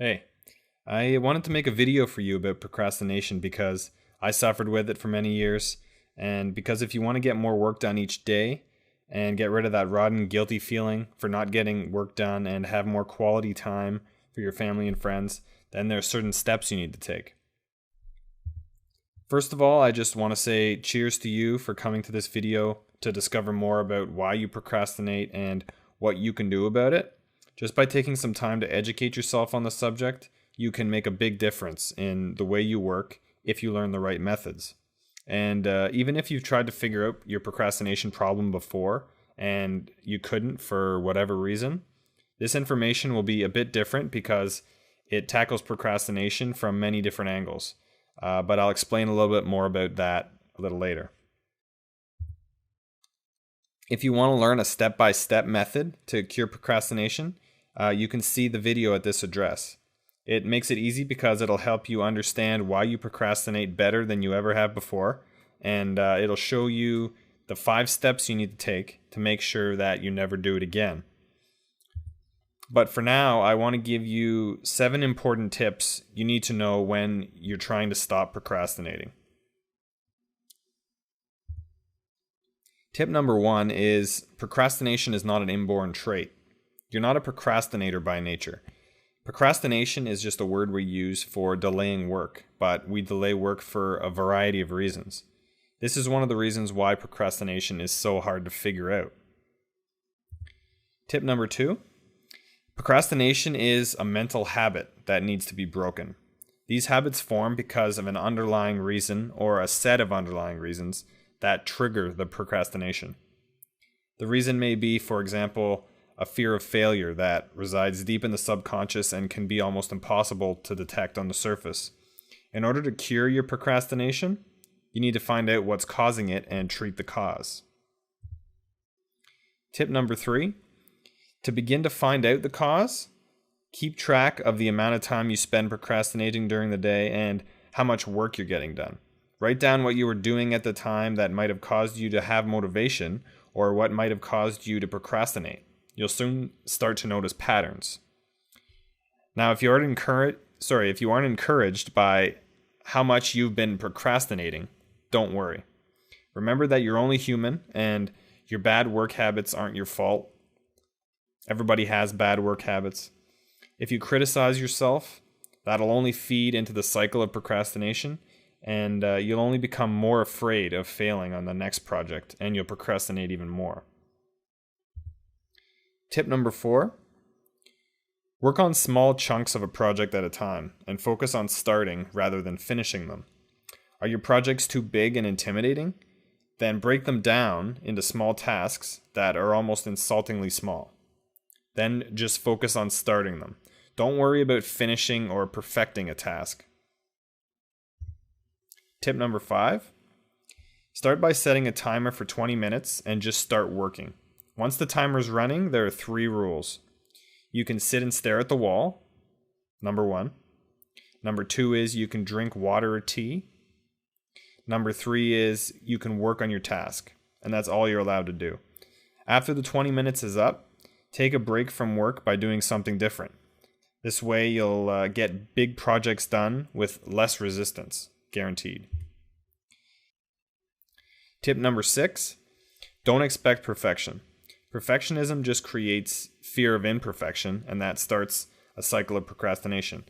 Hey, I wanted to make a video for you about procrastination because I suffered with it for many years, and because if you want to get more work done each day and get rid of that rotten, guilty feeling for not getting work done and have more quality time for your family and friends, then there are certain steps you need to take. First of all, I just want to say cheers to you for coming to this video to discover more about why you procrastinate and what you can do about it. Just by taking some time to educate yourself on the subject, you can make a big difference in the way you work if you learn the right methods. And even if you've tried to figure out your procrastination problem before and you couldn't for whatever reason, this information will be a bit different because it tackles procrastination from many different angles. But I'll explain a little bit more about that a little later. If you want to learn a step-by-step method to cure procrastination, you can see the video at this address. It makes it easy because it'll help you understand why you procrastinate better than you ever have before, and it'll show you the 5 steps you need to take to make sure that you never do it again. But for now, I want to give you 7 important tips you need to know when you're trying to stop procrastinating. Tip number 1 is procrastination is not an inborn trait. You're not a procrastinator by nature. Procrastination is just a word we use for delaying work, but we delay work for a variety of reasons. This is one of the reasons why procrastination is so hard to figure out. Tip number 2, procrastination is a mental habit that needs to be broken. These habits form because of an underlying reason or a set of underlying reasons that trigger the procrastination. The reason may be, for example, a fear of failure that resides deep in the subconscious and can be almost impossible to detect on the surface. In order to cure your procrastination, you need to find out what's causing it and treat the cause. Tip number 3, to begin to find out the cause, keep track of the amount of time you spend procrastinating during the day and how much work you're getting done. Write down what you were doing at the time that might have caused you to have motivation or what might have caused you to procrastinate. You'll soon start to notice patterns. Now, if you aren't encouraged by how much you've been procrastinating, don't worry. Remember that you're only human and your bad work habits aren't your fault. Everybody has bad work habits. If you criticize yourself, that'll only feed into the cycle of procrastination, and you'll only become more afraid of failing on the next project, and you'll procrastinate even more. Tip number 4, work on small chunks of a project at a time and focus on starting rather than finishing them. Are your projects too big and intimidating? Then break them down into small tasks that are almost insultingly small. Then just focus on starting them. Don't worry about finishing or perfecting a task. Tip number 5, start by setting a timer for 20 minutes and just start working. Once the timer's running, there are 3 rules. You can sit and stare at the wall, number 1. Number 2 is you can drink water or tea. Number 3 is you can work on your task, and that's all you're allowed to do. After the 20 minutes is up, take a break from work by doing something different. This way you'll get big projects done with less resistance, guaranteed. Tip number 6, don't expect perfection. Perfectionism just creates fear of imperfection, and that starts a cycle of procrastination.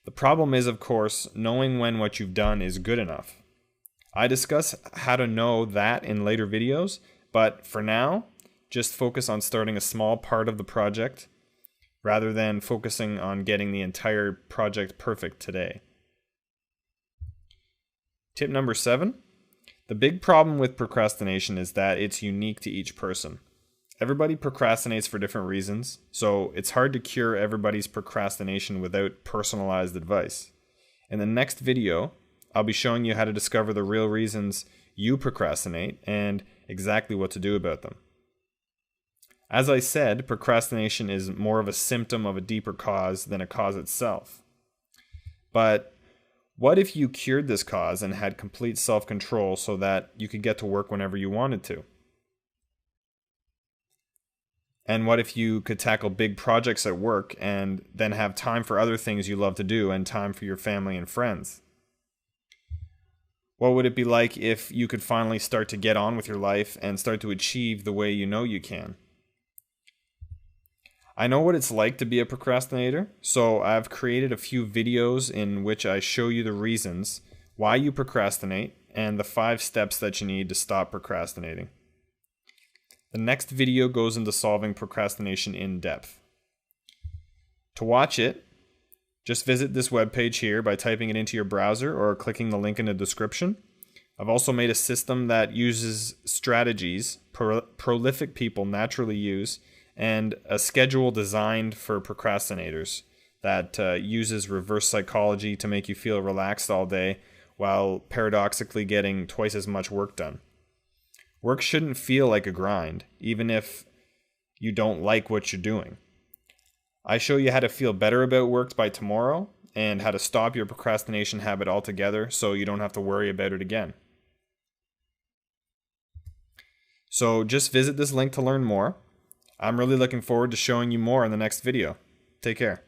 The problem is, of course, knowing when what you've done is good enough. I discuss how to know that in later videos, but for now, just focus on starting a small part of the project rather than focusing on getting the entire project perfect today. Tip number 7, the big problem with procrastination is that it's unique to each person. Everybody procrastinates for different reasons, so it's hard to cure everybody's procrastination without personalized advice. In the next video, I'll be showing you how to discover the real reasons you procrastinate and exactly what to do about them. As I said, procrastination is more of a symptom of a deeper cause than a cause itself. But what if you cured this cause and had complete self-control so that you could get to work whenever you wanted to? And what if you could tackle big projects at work and then have time for other things you love to do and time for your family and friends? What would it be like if you could finally start to get on with your life and start to achieve the way you know you can? I know what it's like to be a procrastinator, so I've created a few videos in which I show you the reasons why you procrastinate and the 5 steps that you need to stop procrastinating. The next video goes into solving procrastination in depth. To watch it, just visit this webpage here by typing it into your browser or clicking the link in the description. I've also made a system that uses strategies prolific people naturally use and a schedule designed for procrastinators that uses reverse psychology to make you feel relaxed all day while paradoxically getting twice as much work done. Work shouldn't feel like a grind, even if you don't like what you're doing. I show you how to feel better about work by tomorrow and how to stop your procrastination habit altogether so you don't have to worry about it again. So just visit this link to learn more. I'm really looking forward to showing you more in the next video. Take care.